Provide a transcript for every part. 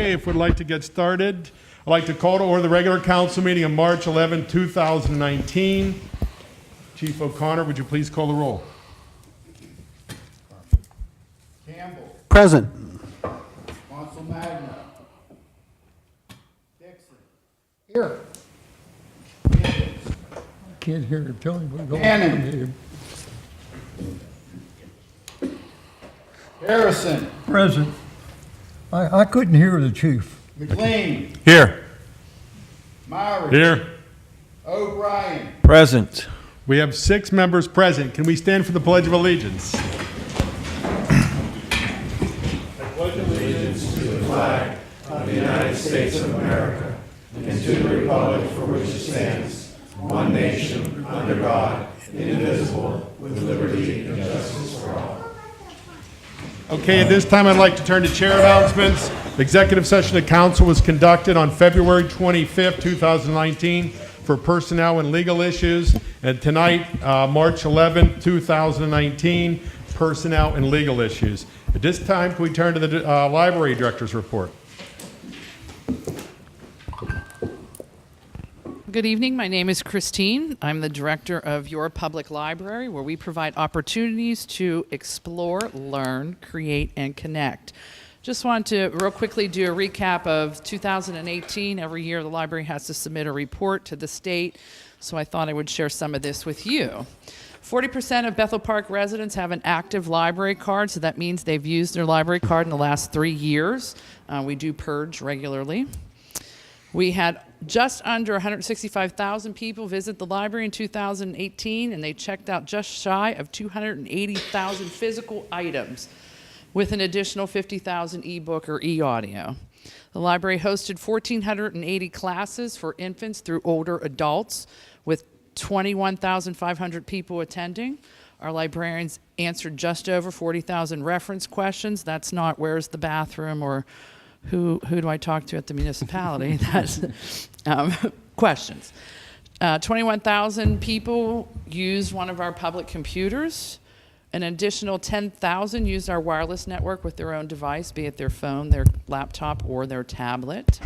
If we'd like to get started, I'd like to call to order the regular council meeting of March 11, 2019. Chief O'Connor, would you please call the roll? Campbell. Present. Council Magna. Dixon. Here. Can't hear him. Tell him we're going Cannon. Harrison. Present. I couldn't hear the chief. McLean. Here. Myrie. Here. O'Brien. Present. We have 6 members present. Can we stand for the Pledge of Allegiance? Okay, at this time, I'd like to turn to chair announcements. The executive session of council was conducted on February 25th, 2019 for personnel and legal issues. And tonight, March 11th, 2019, personnel and legal issues. At this time, can we turn to the library director's report? Good evening. My name is Christine. I'm the director of Your Public Library, where we provide opportunities to explore, learn, create, and connect. Just want to real quickly do a recap of 2018. Every year, the library has to submit a report to the state, so I thought I would share some of this with you. 40% of Bethel Park residents have an active library card, so that means they've used their library card in the last 3 years. We do purge regularly. We had just under 165,000 people visit the library in 2018, and they checked out just shy of 280,000 physical items, with an additional 50,000 ebook or e-audio. The library hosted 1,480 classes for infants through older adults, with 21,500 people attending. Our librarians answered just over 40,000 reference questions. That's not where's the bathroom or who do I talk to at the municipality? That's questions. 21,000 people used one of our public computers. An additional 10,000 used our wireless network with their own device, be it their phone, their laptop, or their tablet.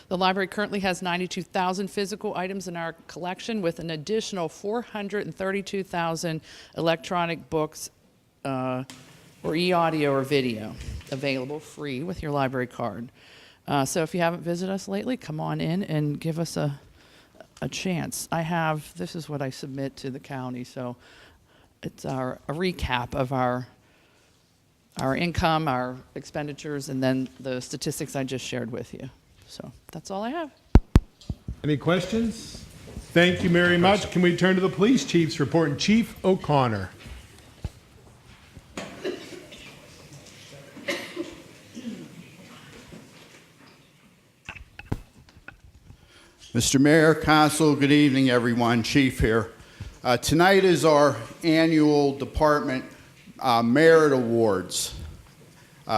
The library currently has 92,000 physical items in our collection, with an additional 432,000 electronic books or e-audio or video available free with your library card. So if you haven't visited us lately, come on in and give us a chance. This is what I submit to the county, so it's a recap of our income, our expenditures, and then the statistics I just shared with you. So that's all I have. Any questions? Thank you very much. Can we turn to the police chief's report? And Chief O'Connor. Mr. Mayor, Council, good evening, everyone. Chief here. Tonight is our annual department merit awards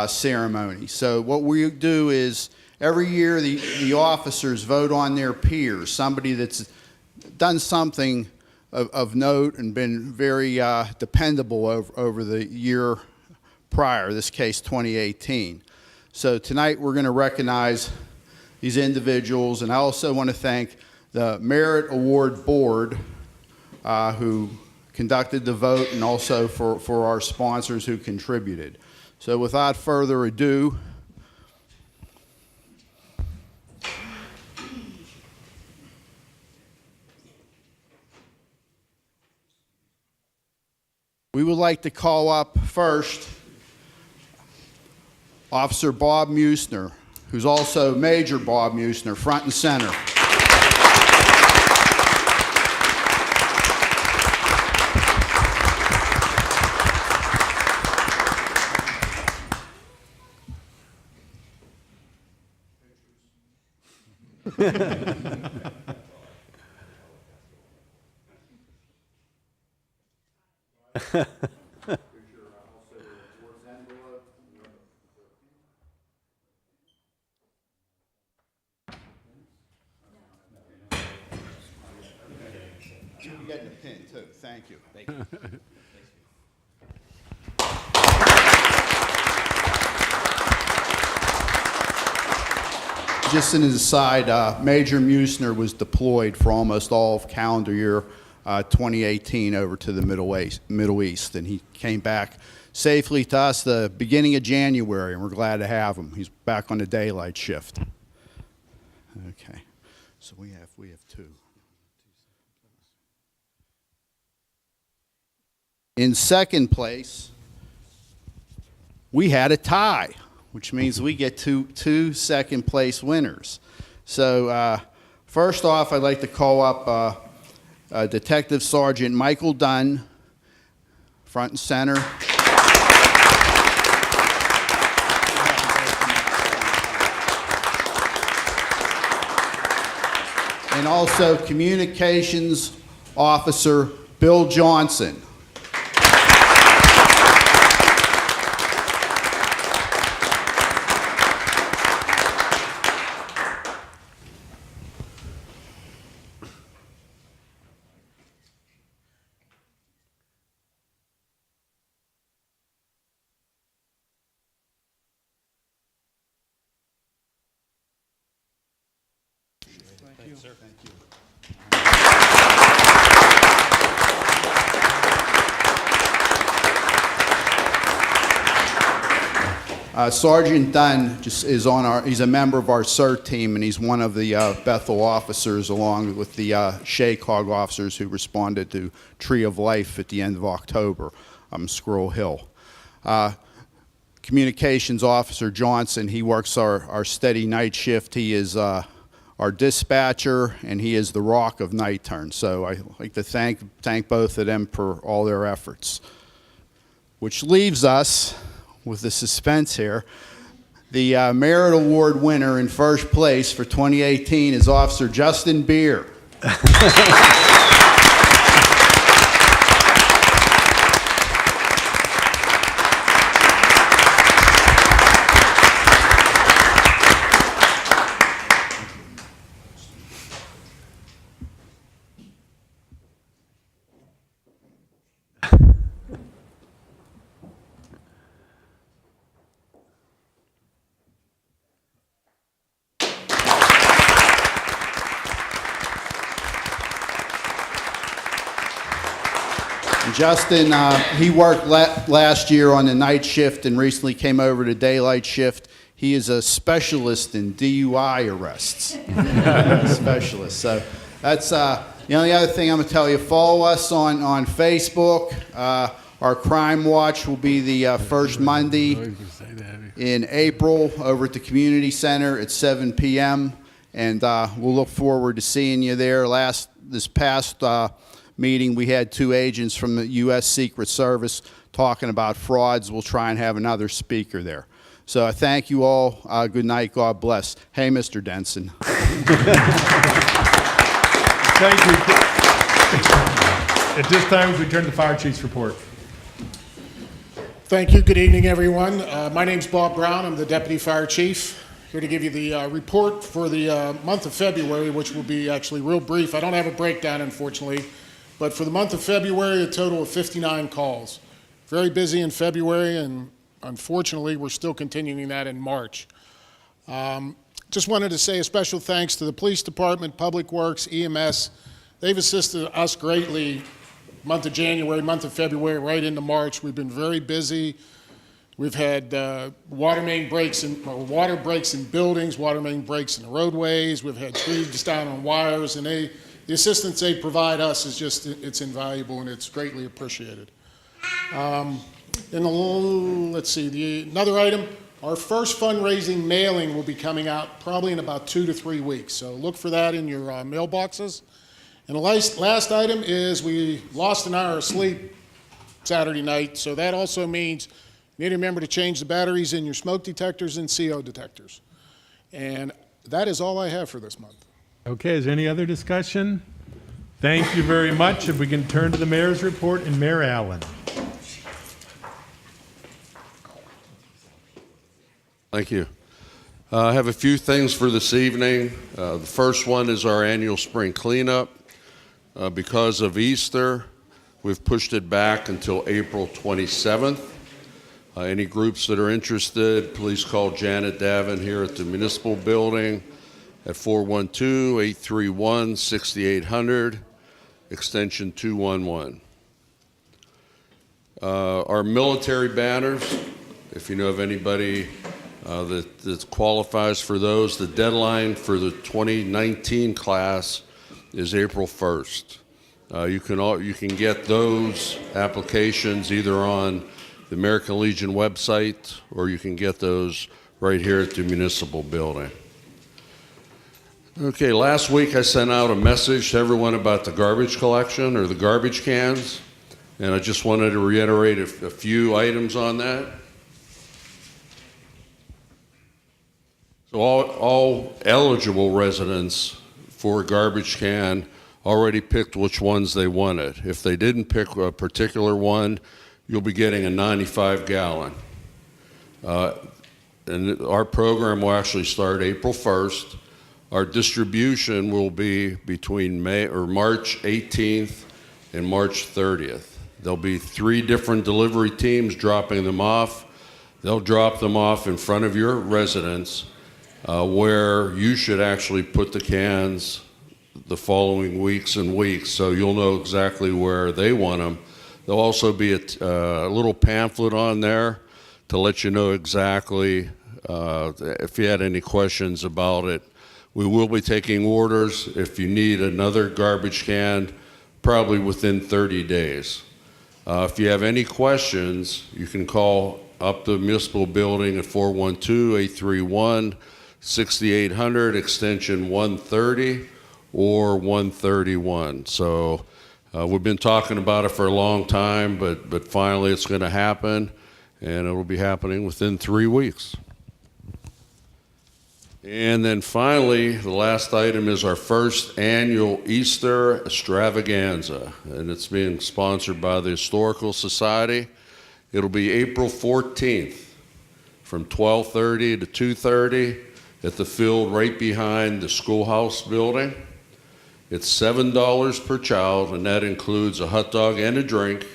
ceremony. So what we do is every year the officers vote on their peers, somebody that's done something of note and been very dependable over the year prior, this case 2018. So tonight we're going to recognize these individuals, and I also want to thank the Merit Award Board who conducted the vote, and also for our sponsors who contributed. So without further ado, we would like to call up first Officer Bob Musner, who's also Major Bob Musner, front and center. You're getting a pin too. Thank you. Thank you. just an aside, Major Musner was deployed for almost all of calendar year 2018 over to the Middle East, and he came back safely to us the beginning of January, and we're glad to have him. He's back on the daylight shift. Okay, so we have two. In second place, we had a tie, which means we get two second place winners. So first off, I'd like to call up Detective Sergeant Michael Dunn, front and center. And also Communications Officer Bill Johnson. Sergeant Dunn is he's a member of our CERT team, and he's one of the Bethel officers along with the SHACOG officers who responded to Tree of Life at the end of October, Squirrel Hill. Communications Officer Johnson, he works our steady night shift. He is our dispatcher, and he is the rock of night turn. So I'd like to thank both of them for all their efforts. Which leaves us with the suspense here. The Merit Award winner in first place for 2018 is Officer Justin Beer. Justin, he worked last year on the night shift and recently came over to daylight shift. He is a specialist in DUI arrests. Specialist. So that's the only other thing I'm going to tell you. Follow us on Facebook. Our Crime Watch will be the first Monday in April over at the Community Center at 7 p.m. And we'll look forward to seeing you there. This past meeting, we had 2 agents from the U.S. Secret Service talking about frauds. We'll try and have another speaker there. So I thank you all. Good night. God bless. Hey, Mr. Denson. Thank you. At this time, we turn to the Fire Chief's report. Thank you. Good evening, everyone. My name's Bob Brown. I'm the Deputy Fire Chief. Here to give you the report for the month of February, which will be actually real brief. I don't have a breakdown, unfortunately. But for the month of February, a total of 59 calls. Very busy in February, and unfortunately, we're still continuing that in March. Just wanted to say a special thanks to the Police Department, Public Works, EMS. They've assisted us greatly month of January, month of February, right into March. We've been very busy. We've had water breaks in buildings, water main breaks in the roadways. We've had trees down on wires, and the assistance they provide us is it's invaluable, and it's greatly appreciated. Let's see, another item, our first fundraising mailing will be coming out probably in about 2 to 3 weeks. So look for that in your mailboxes. And the last item is we lost an hour of sleep Saturday night. So that also means you need to remember to change the batteries in your smoke detectors and CO detectors. And that is all I have for this month. Okay, is there any other discussion? Thank you very much. If we can turn to the mayor's report, and Mayor Allen. Thank you. I have a few things for this evening. The first one is our annual spring cleanup. Because of Easter, we've pushed it back until April 27th. Any groups that are interested, please call Janet Davin here at the municipal building. at 412-831-6800, extension 211. Our military banners, if you know of anybody that qualifies for those, the deadline for the 2019 class is April 1st. You can get those applications either on the American Legion website, or you can get those right here at the municipal building. Okay, last week I sent out a message to everyone about the garbage collection or the garbage cans, and I just wanted to reiterate a few items on that. So all eligible residents for a garbage can already picked which ones they wanted. If they didn't pick a particular one, you'll be getting a 95-gallon. And our program will actually start April 1st. Our distribution will be between March 18th and March 30th. There'll be 3 different delivery teams dropping them off. They'll drop them off in front of your residence, where you should actually put the cans the following weeks and weeks, so you'll know exactly where they want them. There'll also be a little pamphlet on there to let you know exactly if you had any questions about it. We will be taking orders if you need another garbage can, probably within 30 days. If you have any questions, you can call up the municipal building at 412-831-6800, extension 130 or 131. So we've been talking about it for a long time, but finally it's going to happen, and it'll be happening within 3 weeks. And then finally, the last item is our first annual Easter extravaganza, and it's being sponsored by the Historical Society. It'll be April 14th from 12:30 to 2:30 at the field right behind the schoolhouse building. It's $7 per child, and that includes a hot dog and a drink.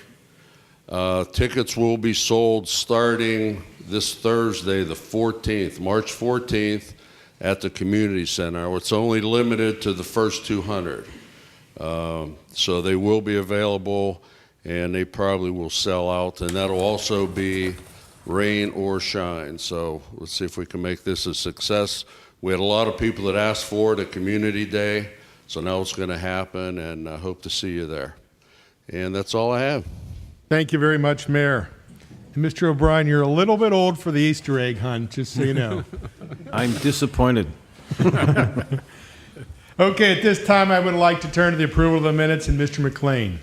Tickets will be sold starting this Thursday, the 14th, March 14th, at the community center. It's only limited to the first 200. So they will be available, and they probably will sell out, and that'll also be rain or shine. So let's see if we can make this a success. We had a lot of people that asked for it at Community Day, so now it's going to happen, and I hope to see you there. And that's all I have. Thank you very much, Mayor. And Mr. O'Brien, you're a little bit old for the Easter egg hunt, just so you know. I'm disappointed. Okay, at this time, I would like to turn to the approval of the minutes, and Mr. McLean.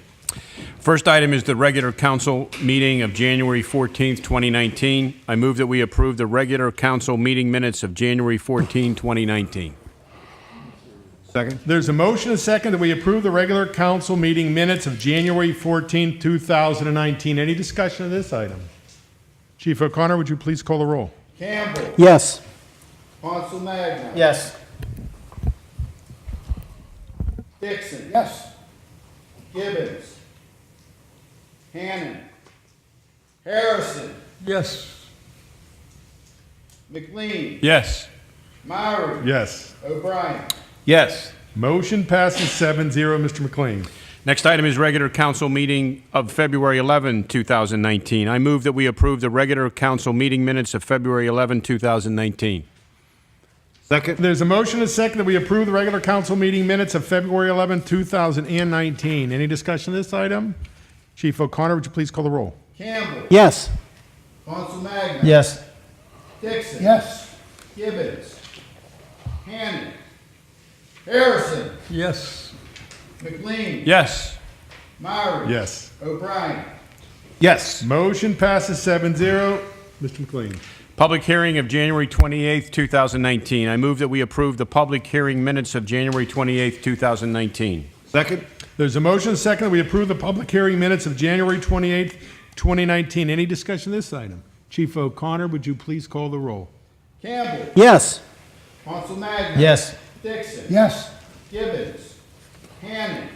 First item is the regular council meeting of January 14th, 2019. I move that we approve the regular council meeting minutes of January 14, 2019. Second? There's a motion and a second that we approve the regular council meeting minutes of January 14, 2019. Any discussion of this item? Chief O'Connor, would you please call the roll? Campbell. Yes. Hansel Magna. Yes. Dixon. Yes. Gibbons. Hannon. Harrison. Yes. McLean. Yes. Myrie. Yes. O'Brien. Yes. Motion passes 7-0. Mr. McLean. Next item is regular council meeting of February 11, 2019. I move that we approve the regular council meeting minutes of February 11, 2019. Second? There's a motion and a second that we approve the regular council meeting minutes of February 11, 2019. Any discussion of this item? Chief O'Connor, would you please call the roll? Campbell. Yes. Hansel Magna. Yes. Dixon. Yes. Gibbons. Hannon. Harrison. Yes. McLean. Yes. Myrie. Yes. O'Brien. Yes. Motion passes 7-0. Mr. McLean. Public hearing of January 28, 2019. I move that we approve the public hearing minutes of January 28, 2019. Second? There's a motion and a second that we approve the public hearing minutes of January 28, 2019. Any discussion of this item? Chief O'Connor, would you please call the roll? Campbell. Yes. Hansel Magna. Yes. Dixon. Yes. Gibbons. Hannon.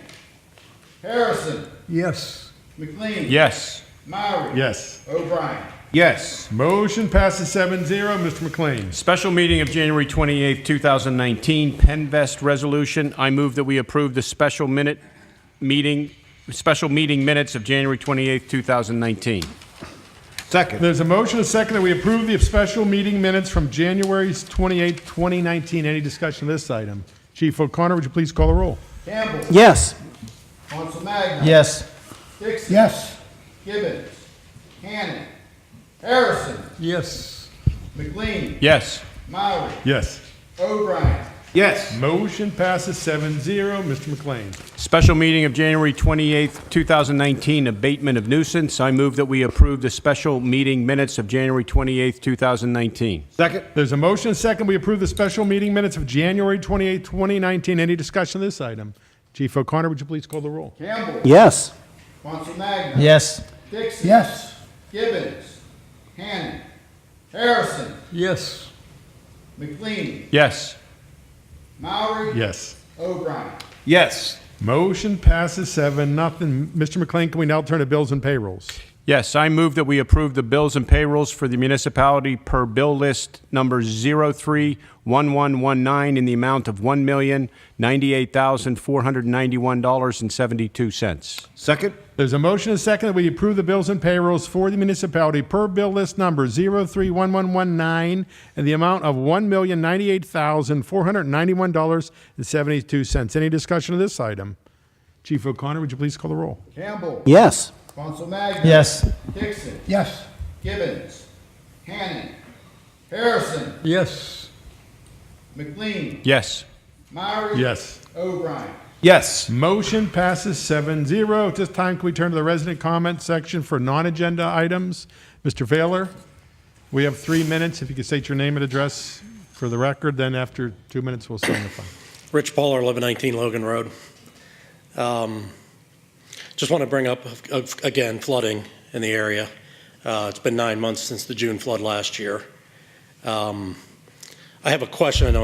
Harrison. Yes. McLean. Yes. Myrie. Yes. O'Brien. Yes. Motion passes 7-0. Mr. McLean. Special meeting of January 28th, 2019, Penvest Resolution. I move that we approve the special meeting minutes of January 28th, 2019. Second. There's a motion, a second, that we approve the special meeting minutes from January 28, 2019. Any discussion of this item? Chief O'Connor, would you please call the roll? Campbell. Yes. Council Magna. Yes. Dixon. Yes. Gibbons. Hannon. Harrison. Yes. McLean. Yes. Maury. Yes. O'Brien. Yes. Motion passes 7-0. Mr. McLean. Special meeting of January 28th, 2019, abatement of nuisance. I move that we approve the special meeting minutes of January 28th, 2019. Second. There's a motion, a second, we approve the special meeting minutes of January 28, 2019. Any discussion of this item? Chief O'Connor, would you please call the roll? Campbell. Yes. Council Magna. Yes. Dixon. Yes. Gibbons. Hannon. Harrison. Yes. McLean. Yes. Maury. Yes. O'Brien. Yes. Motion passes 7-0. Mr. McLean, can we now turn to bills and payrolls? Yes, I move that we approve the bills and payrolls for the municipality per bill list number 031119 in the amount of $1,098,491.72. Second. There's a motion, a second, that we approve the bills and payrolls for the municipality per bill list number 031119 in the amount of $1,098,491.72. Any discussion of this item? Chief O'Connor, would you please call the roll? Campbell. Yes. Council Magna. Yes. Dixon. Yes. Gibbons. Hannon. Harrison. Yes. McLean. Yes. Maury. Yes. O'Brien. Yes. Motion passes 7-0. At this time, can we turn to the resident comment section for non-agenda items? Mr. Vaylor, we have 3 minutes. If you could state your name and address for the record, then after 2 minutes, we'll signify. Rich Poller, 1119 Logan Road. Just want to bring up, again, flooding in the area. It's been 9 months since the June flood last year. I have a question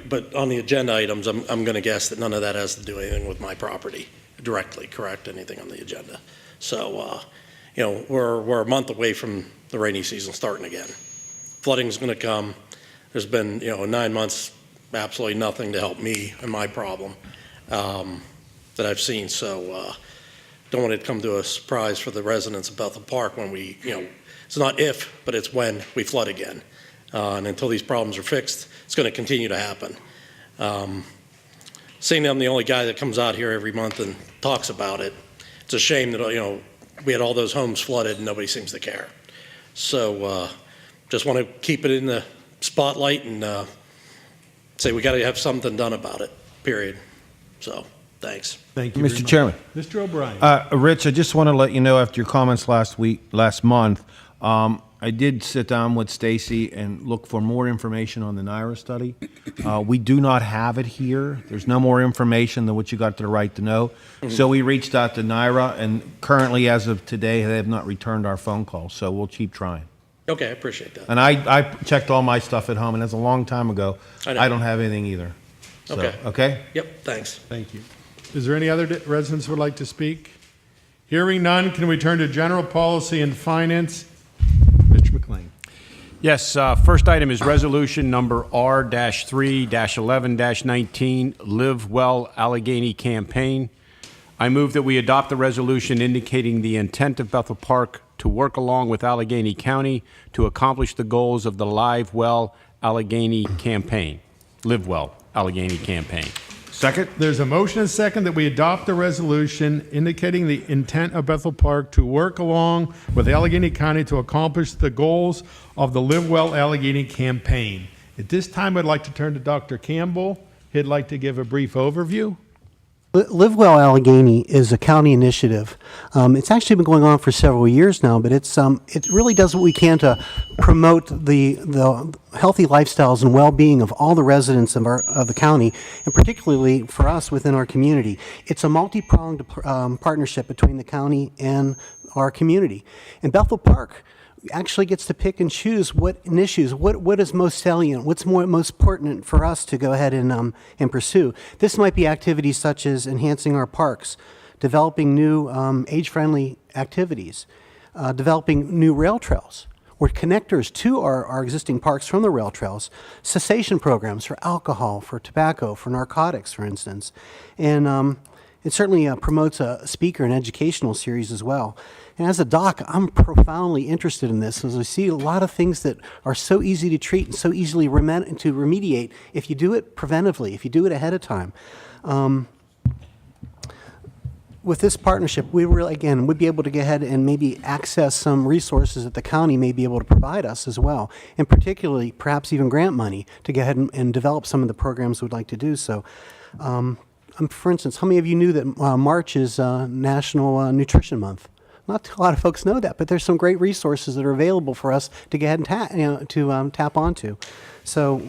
but on the agenda items, I'm going to guess that none of that has to do anything with my property directly, correct? Anything on the agenda. So, we're a month away from the rainy season starting again. Flooding's going to come. There's been, 9 months, absolutely nothing to help me and my problem that I've seen. So, don't want it to come to a surprise for the residents of Bethel Park when we, it's not if, but it's when we flood again. And until these problems are fixed, it's going to continue to happen. Seeing I'm the only guy that comes out here every month and talks about it, it's a shame that, we had all those homes flooded and nobody seems to care. So just want to keep it in the spotlight and say we got to have something done about it, period. So, thanks. Thank you very Mr. much. Chairman, Mr. O'Brien. Rich, I just want to let you know after your comments last month, I did sit down with Stacy and look for more information on the NIRA study. We do not have it here. There's no more information than what you got the right to know. So we reached out to NIRA, and currently, as of today, they have not returned our phone call. So we'll keep trying. Okay, I appreciate that. And I checked all my stuff at home, and that's a long time ago. I know. I don't have anything either. So, Okay. Okay? Yep, thanks. Thank you. Is there any other residents who would like to speak? Hearing none, can we turn to general policy and finance? Mr. McLean. Yes, first item is resolution number R-3-11-19, Live Well Allegheny Campaign. I move that we adopt the resolution indicating the intent of Bethel Park to work along with Allegheny County to accomplish the goals of the Live Well Allegheny Campaign. Live Well Allegheny Campaign. Second? There's a motion and second that we adopt the resolution indicating the intent of Bethel Park to work along with Allegheny County to accomplish the goals of the Live Well Allegheny campaign. At this time, I'd like to turn to Dr. Campbell. He'd like to give a brief overview. Live Well Allegheny is a county initiative. It's actually been going on for several years now, but it really does what we can to promote the healthy lifestyles and well-being of all the residents of the county, and particularly for us within our community. It's a multi-pronged partnership between the county and our community. And Bethel Park actually gets to pick and choose what issues, what is most salient, what's most pertinent for us to go ahead and pursue. This might be activities such as enhancing our parks, developing new age-friendly activities, developing new rail trails, We're connectors to our existing parks from the rail trails, cessation programs for alcohol, for tobacco, for narcotics, for instance. And it certainly promotes a speaker and educational series as well. And as a doc, I'm profoundly interested in this, as I see a lot of things that are so easy to treat and so easily to remediate if you do it preventively, if you do it ahead of time. With this partnership, we really, again, would be able to go ahead and maybe access some resources that the county may be able to provide us as well, and particularly perhaps even grant money to go ahead and develop some of the programs we'd like to do. So, for instance, how many of you knew that March is National Nutrition Month? Not a lot of folks know that, but there's some great resources that are available for us to go ahead and tap onto. So,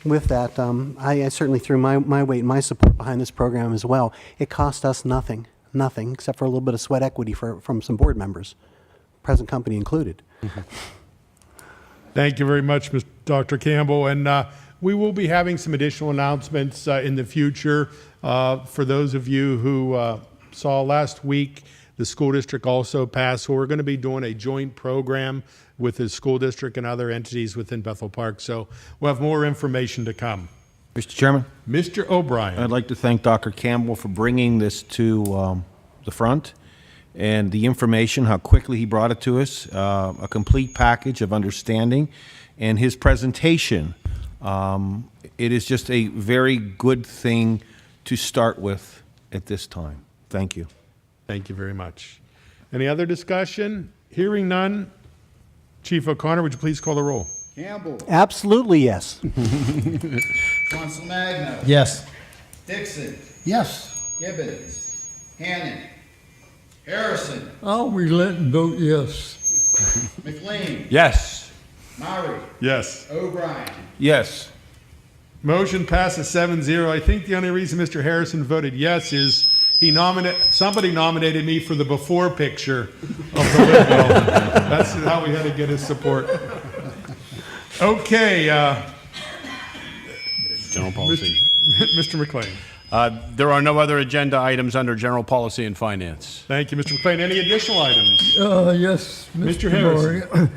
with that, I certainly threw my weight and my support behind this program as well. It cost us nothing, except for a little bit of sweat equity from some board members, present company included. Thank you very much, Dr. Campbell. And we will be having some additional announcements in the future. For those of you who saw last week, the school district also passed, so we're going to be doing a joint program with the school district and other entities within Bethel Park. So we'll have more information to come. Mr. Chairman, Mr. O'Brien. I'd like to thank Dr. Campbell for bringing this to the front and the information, how quickly he brought it to us, a complete package of understanding, and his presentation. It is just a very good thing to start with at this time. Thank you. Thank you very much. Any other discussion? Hearing none. Chief O'Connor, would you please call the roll? Campbell. Absolutely, yes. Consolmagno. Yes. Dixon. Yes. Gibbons. Hannon. Harrison. I'll relent and vote yes. McLean. Yes. Maury. Yes. O'Brien. Yes. Motion passes 7-0. I think the only reason Mr. Harrison voted yes is somebody nominated me for the before picture of the Lidwell. That's how we had to get his support. Okay. General policy. Mr. McLean. There are no other agenda items under general policy and finance. Thank you, Mr. McLean. Any additional items? Yes, Mr. Mr. Harrison. Murray.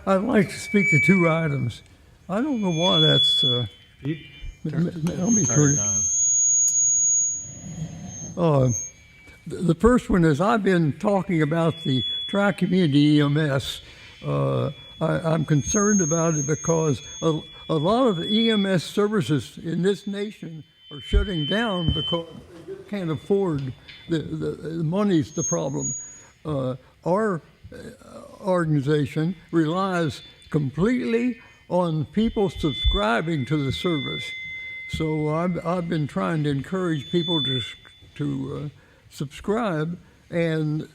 I'd like to speak to two items. I don't know why that's, let me turn it. The first one is I've been talking about the Tri-Community EMS. I'm concerned about it because a lot of the EMS services in this nation are shutting down because they just can't afford the money's the problem. Our organization relies completely on people subscribing to the service. So I've been trying to encourage people to subscribe, and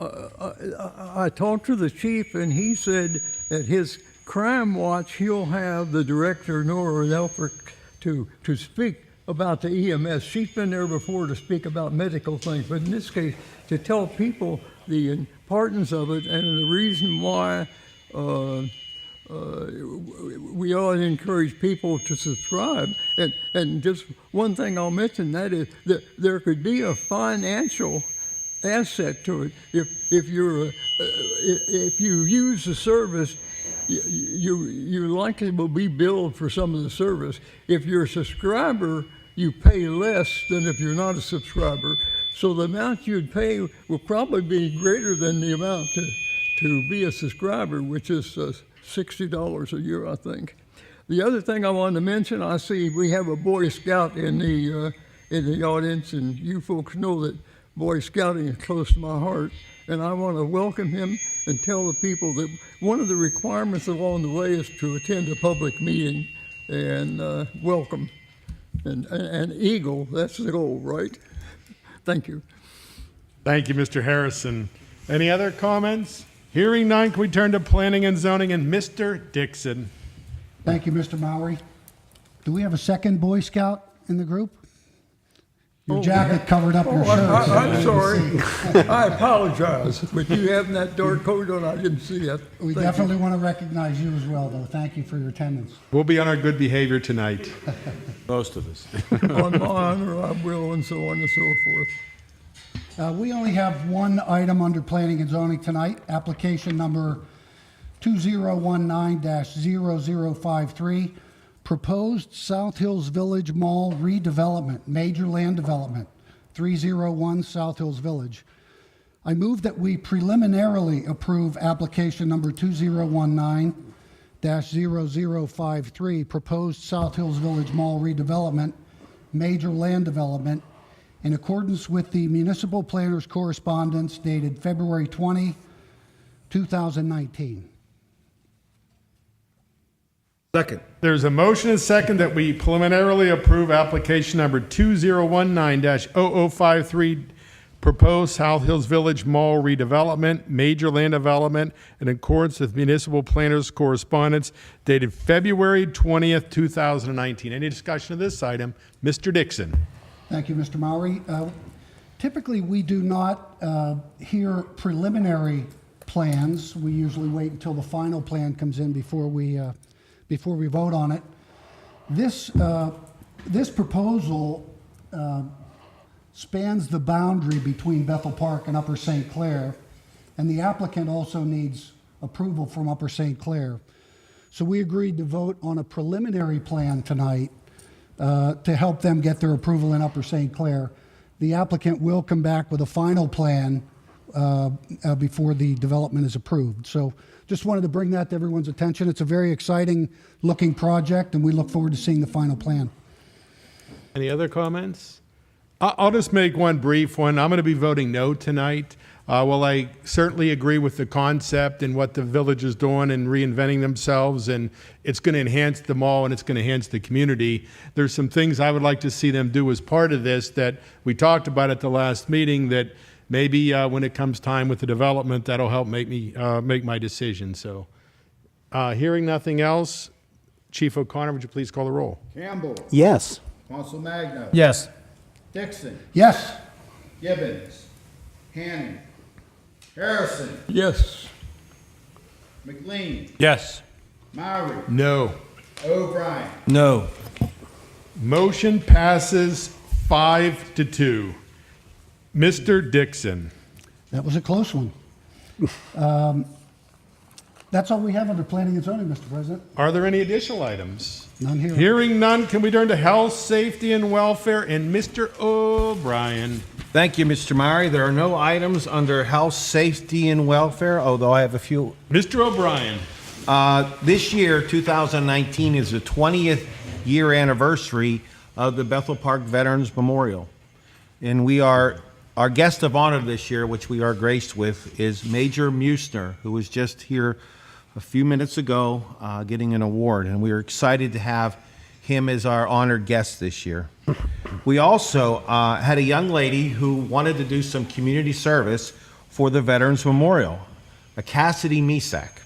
I talked to the chief, and he said at his crime watch he'll have the director Nora Nelfrick to speak about the EMS. She's been there before to speak about medical things, but in this case to tell people the importance of it and the reason why we ought to encourage people to subscribe. And just one thing I'll mention, that is that there could be a financial asset to it. If you use the service, you likely will be billed for some of the service. If you're a subscriber, you pay less than if you're not a subscriber. So the amount you'd pay will probably be greater than the amount to be a subscriber, which is $60 a year, I think. The other thing I wanted to mention, I see we have a Boy Scout in the audience, and you folks know that Boy Scouting is close to my heart, and I want to welcome him and tell the people that one of the requirements along the way is to attend a public meeting, and welcome. And Eagle, that's the goal, right? Thank you. Thank you, Mr. Harrison. Any other comments? Hearing none, can we turn to planning and zoning and Mr. Dixon? Thank you, Mr. Mowry. Do we have a second Boy Scout in the group? Your jacket covered up your shirt. I'm sorry. I apologize, but you having that dark coat on, I didn't see that. We definitely want to recognize you as well, though. Thank you for your attendance. We'll be on our good behavior tonight. Most of us. On my honor, I will, and so on and so forth. We only have one item under planning and zoning tonight, application number 2019-0053, proposed South Hills Village Mall redevelopment, major land development, 301 South Hills Village. I move that we preliminarily approve application number 2019-0053, proposed South Hills Village Mall redevelopment, major land development, in accordance with the municipal planner's correspondence dated February 20, 2019. Second. There's a motion and second that we preliminarily approve application number 2019-0053, proposed South Hills Village Mall redevelopment, major land development, in accordance with municipal planners' correspondence dated February 20th, 2019. Any discussion of this item? Mr. Dixon. Thank you, Mr. Mowry. Typically, we do not hear preliminary plans. We usually wait until the final plan comes in before we vote on it. This proposal spans the boundary between Bethel Park and Upper St. Clair, and the applicant also needs approval from Upper St. Clair. So we agreed to vote on a preliminary plan tonight to help them get their approval in Upper St. Clair. The applicant will come back with a final plan before the development is approved. So just wanted to bring that to everyone's attention. It's a very exciting looking project, and we look forward to seeing the final plan. Any other comments? I'll just make one brief one. I'm going to be voting no tonight. Well, I certainly agree with the concept and what the village is doing and reinventing themselves, and it's going to enhance the mall and it's going to enhance the community. There's some things I would like to see them do as part of this that we talked about at the last meeting that maybe when it comes time with the development, that'll help make me make my decision. So hearing nothing else, Chief O'Connor, would you please call the roll? Campbell. Yes. Council Magna. Yes. Dixon. Yes. Gibbons. Hanning. Harrison. Yes. McLean. Yes. Mowry. No. O'Brien. No. Motion passes 5-2. Mr. Dixon. That was a close one. That's all we have under planning and zoning, Mr. President. Are there any additional items? None here. Hearing none, can we turn to health, safety, and welfare? And Mr. O'Brien. Thank you, Mr. Murray. There are no items under health, safety, and welfare, although I have a few. Mr. O'Brien. This year, 2019, is the 20th year anniversary of the Bethel Park Veterans Memorial. And our guest of honor this year, which we are graced with, is Major Musner, who was just here a few minutes ago getting an award. And we are excited to have him as our honored guest this year. We also had a young lady who wanted to do some community service for the Veterans Memorial, a Cassidy Misak.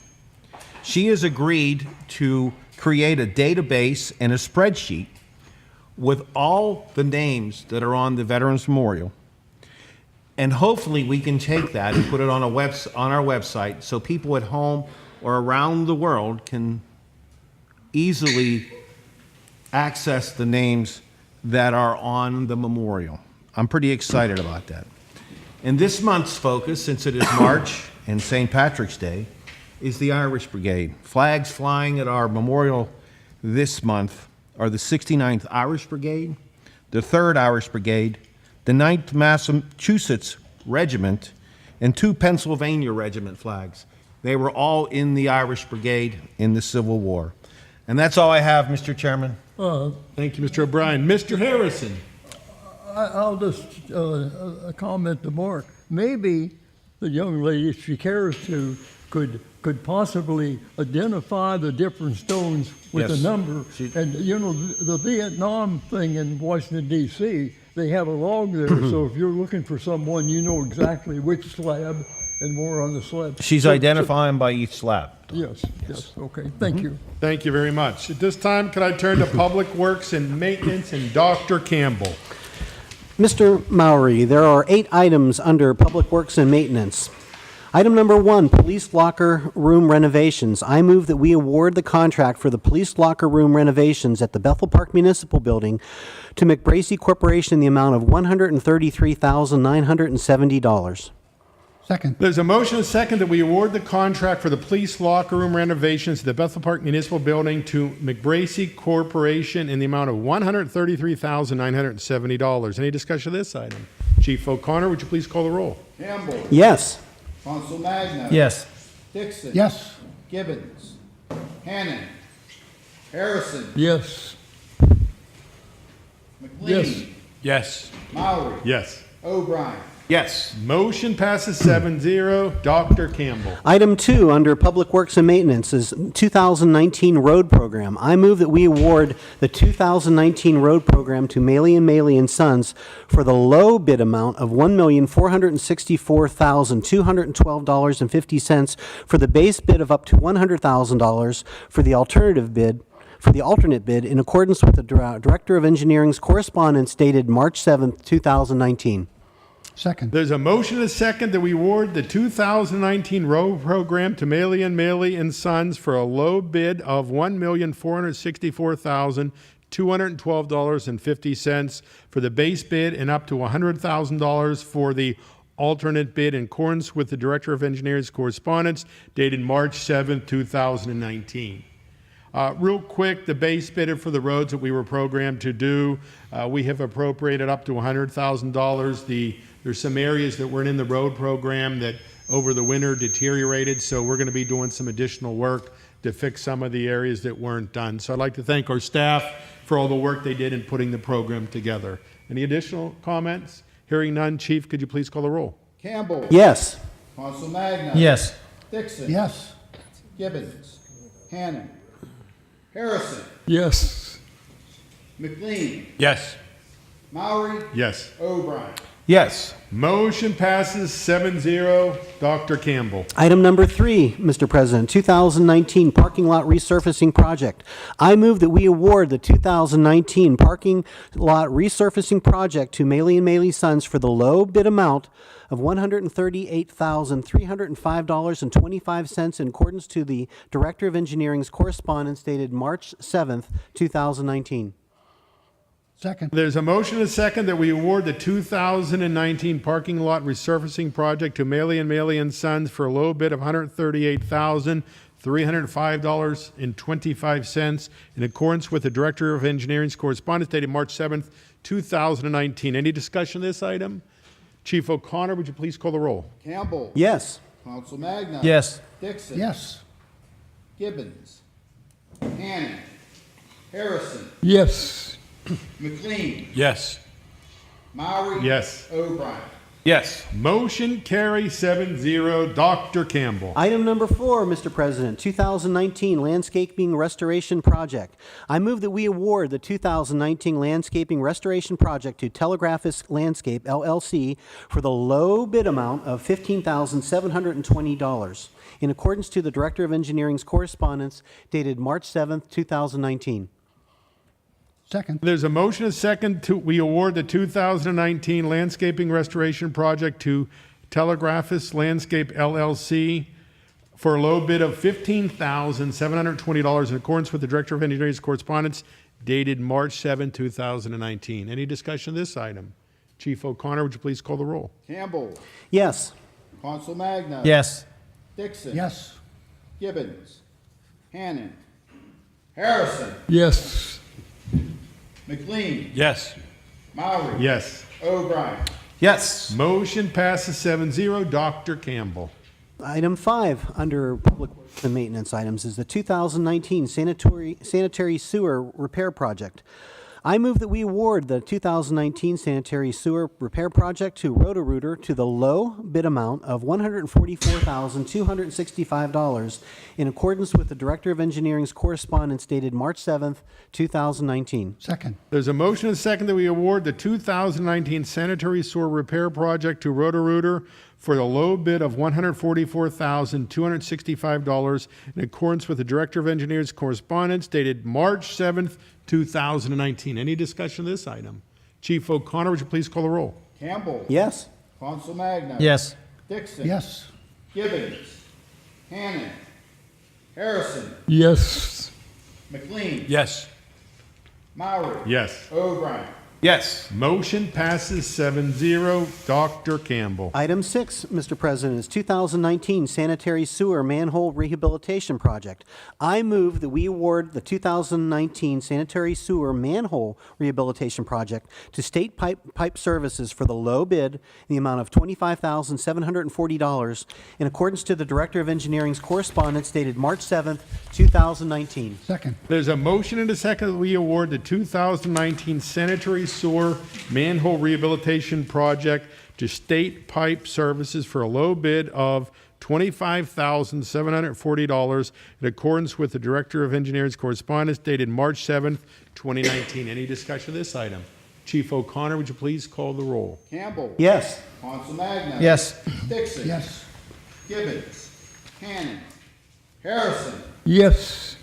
She has agreed to create a database and a spreadsheet with all the names that are on the Veterans Memorial. And hopefully we can take that and put it on our website so people at home or around the world can easily access the names that are on the memorial. I'm pretty excited about that. And this month's focus, since it is March and St. Patrick's Day, is the Irish Brigade. Flags flying at our memorial this month are the 69th Irish Brigade, the 3rd Irish Brigade, the 9th Massachusetts Regiment, and 2 Pennsylvania Regiment flags. They were all in the Irish Brigade in the Civil War. And that's all I have, Mr. Chairman. Thank you, Mr. O'Brien. Mr. Harrison. I'll just comment to Mark. Maybe the young lady, if she cares to, could possibly identify the different stones with Yes. a number. And, you know, the Vietnam thing in Washington, D.C., they have a log there. So if you're looking for someone, you know exactly which slab and more on the slab. She's identifying by each slab. Yes, okay, thank you. Thank you very much. At this time, can I turn to Public Works and Maintenance and Dr. Campbell? Mr. Mowry, there are 8 items under Public Works and Maintenance. Item number 1, police locker room renovations. I move that we award the contract for the police locker room renovations at the Bethel Park Municipal Building to McBracey Corporation in the amount of $133,970. Second. There's a motion and a second that we award the contract for the police locker room renovations at the Bethel Park Municipal Building to McBracy Corporation in the amount of $133,970. Any discussion of this item? Chief O'Connor, would you please call the roll? Campbell. Yes. Council Magna. Yes. Dixon. Yes. Gibbons. Hannon. Harrison. Yes. McLean. Yes. Maury. Yes. O'Brien. Yes. Motion passes 7-0. Dr. Campbell. Item 2, under Public Works and Maintenance, is 2019 Road Program. I move that we award the 2019 Road Program to Maley and Maley and Sons for the low bid amount of $1,464,212.50 for the base bid of up to $100,000 for the alternate bid in accordance with the Director of Engineering's correspondence dated March 7th, 2019. Second. There's a motion and a second that we award the 2019 road program to Maley and Maley and Sons for a low bid of $1,464,212.50 for the base bid and up to $100,000 for the alternate bid in accordance with the Director of Engineering's correspondence dated March 7th, 2019. Real quick, the base bid for the roads that we were programmed to do, we have appropriated up to $100,000. There's some areas that weren't in the road program that over the winter deteriorated, so we're going to be doing some additional work to fix some of the areas that weren't done. So I'd like to thank our staff for all the work they did in putting the program together. Any additional comments? Hearing none, Chief, could you please call the roll? Campbell. Yes. Council Magna. Yes. Dixon. Yes. Gibbons. Hannon. Harrison. Yes. McLean. Yes. Maury. Yes. O'Brien. Yes. Motion passes 7-0. Dr. Campbell. Item number 3, Mr. President, 2019 Parking Lot Resurfacing Project. I move that we award the 2019 Parking Lot Resurfacing Project to Maley and Maley Sons for the low bid amount of $138,305.25 in accordance to the Director of Engineering's correspondence dated March 7th, 2019. Second. There's a motion and a second that we award the 2019 parking lot resurfacing project to Maley and Maley and Sons for a low bid of $138,305.25 in accordance with the Director of Engineering's correspondence dated March 7th, 2019. Any discussion of this item? Chief O'Connor, would you please call the roll? Campbell. Yes. Council Magna. Yes. Dixon. Yes. Gibbons. Hannon. Harrison. Yes. McLean. Yes. Maury. Yes. O'Brien. Yes. Motion carries 7-0. Dr. Campbell. Item number 4, Mr. President, 2019 Landscaping Restoration Project. I move that we award the 2019 Landscaping Restoration Project to Telegraphis Landscape, LLC, for the low bid amount of $15,720 in accordance to the Director of Engineering's correspondence dated March 7th, 2019. Second. There's a motion and a second to we award the 2019 landscaping restoration project to Telegraphis Landscape LLC for a low bid of $15,720 in accordance with the Director of Engineering's correspondence dated March 7, 2019. Any discussion of this item? Chief O'Connor, would you please call the roll? Campbell. Yes. Council Magna. Yes. Dixon. Yes. Gibbons. Hannon. Harrison. Yes. McLean. Yes. Maury. Yes. O'Brien. Yes. Motion passes 7-0. Dr. Campbell. Item 5, under Public Works and Maintenance items, is the 2019 Sanitary Sewer Repair Project. I move that we award the 2019 Sanitary Sewer Repair Project to Roto-Rooter to the low bid amount of $144,265 in accordance with the Director of Engineering's correspondence dated March 7th, 2019. Second. There's a motion and a second that we award the 2019 sanitary sewer repair project to Roto-Rooter for the low bid of $144,265 in accordance with the Director of Engineers correspondence dated March 7th, 2019. Any discussion of this item? Chief O'Connor, would you please call the roll? Campbell. Yes. Council Magna. Yes. Dixon. Yes. Gibbons. Hannon. Harrison. Yes. McLean. Yes. Maury. Yes. O'Brien. Yes. Motion passes 7-0. Dr. Campbell. Item 6, Mr. President, is 2019 Sanitary Sewer Manhole Rehabilitation Project. I move that we award the 2019 Sanitary Sewer Manhole Rehabilitation Project to State Pipe Services for the low bid in the amount of $25,740 in accordance to the Director of Engineering's correspondence dated March 7th, 2019. Second. There's a motion and a second that we award the 2019 Sanitary Sewer Manhole Rehabilitation Project to State Pipe Services for a low bid of $25,740 in accordance with the Director of Engineering's correspondence dated March 7th, 2019. Any discussion of this item? Chief O'Connor, would you please call the roll? Campbell. Yes. Consolmagna. Yes. Dixon. Yes. Gibbons. Hannon. Harrison. Yes.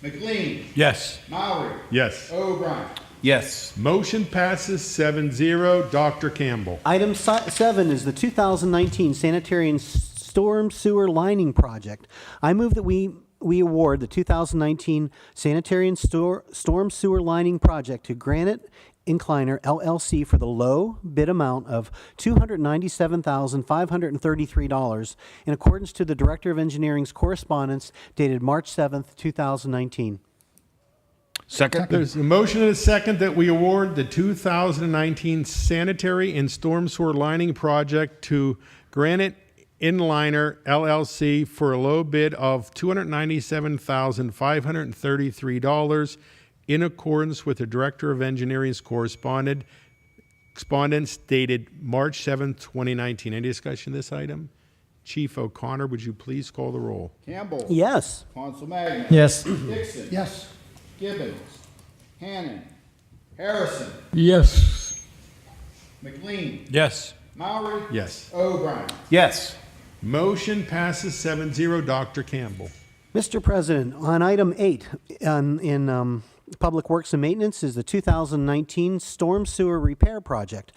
McLean. Yes. Maury. Yes. O'Brien. Yes. Motion passes 7-0. Dr. Campbell. Item 7 is the 2019 Sanitary and Storm Sewer Lining Project. I move that we award the 2019 Sanitary and Storm Sewer Lining Project to Granite Incliner LLC for the low bid amount of $297,533 in accordance to the Director of Engineering's correspondence dated March 7th, 2019. Second. There's a motion and a second that we award the 2019 Sanitary and Storm Sewer Lining Project to Granite Inliner LLC for a low bid of $297,533 in accordance with the Director of Engineering's correspondence dated March 7th, 2019. Any discussion of this item? Chief O'Connor, would you please call the roll? Campbell. Yes. Consolmagna. Yes. Dixon. Yes. Gibbons. Hannon. Harrison. Yes. McLean. Yes. Maury. Yes. O'Brien. Yes. Motion passes 7-0. Dr. Campbell. Mr. President, on item 8 in Public Works and Maintenance is the 2019 Storm Sewer Repair Project.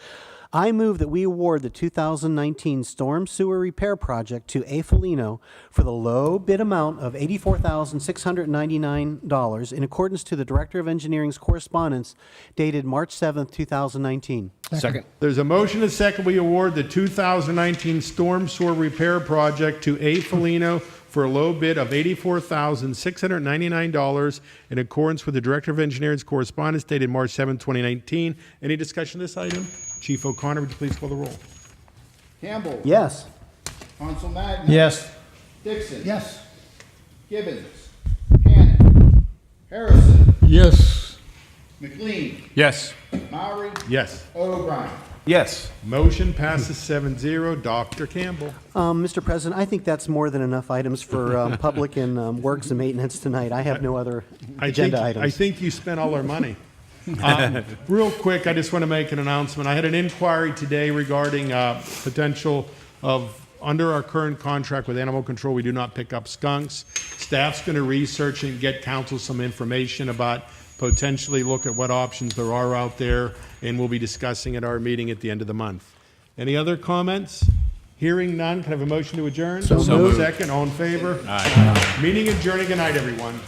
I move that we award the 2019 Storm Sewer Repair Project to A. Felino for the low bid amount of $84,699 in accordance to the Director of Engineering's correspondence dated March 7th, 2019. Second. There's a motion and a second. We award the 2019 Storm Sewer Repair Project to A. Felino for a low bid of $84,699 in accordance with the Director of Engineering's correspondence dated March 7, 2019. Any discussion of this item? Chief O'Connor, would you please call the roll? Campbell. Yes. Consolmagna. Yes. Dixon. Yes. Gibbons. Hannon. Harrison. Yes. McLean. Yes. Maury. Yes. O'Brien. Yes. Motion passes 7-0. Dr. Campbell. Mr. President, I think that's more than enough items for Public and Works and Maintenance tonight. I have no other agenda items. I think you spent all our money. Real quick, I just want to make an announcement. I had an inquiry today regarding potential of, under our current contract with Animal Control, we do not pick up skunks. Staff's going to research and get council some information about potentially look at what options there are out there, and we'll be discussing at our meeting at the end of the month. Any other comments? Hearing none, can I have a motion to adjourn? So moved. Second, all in favor? Aye. Meeting adjourning. Good night, everyone.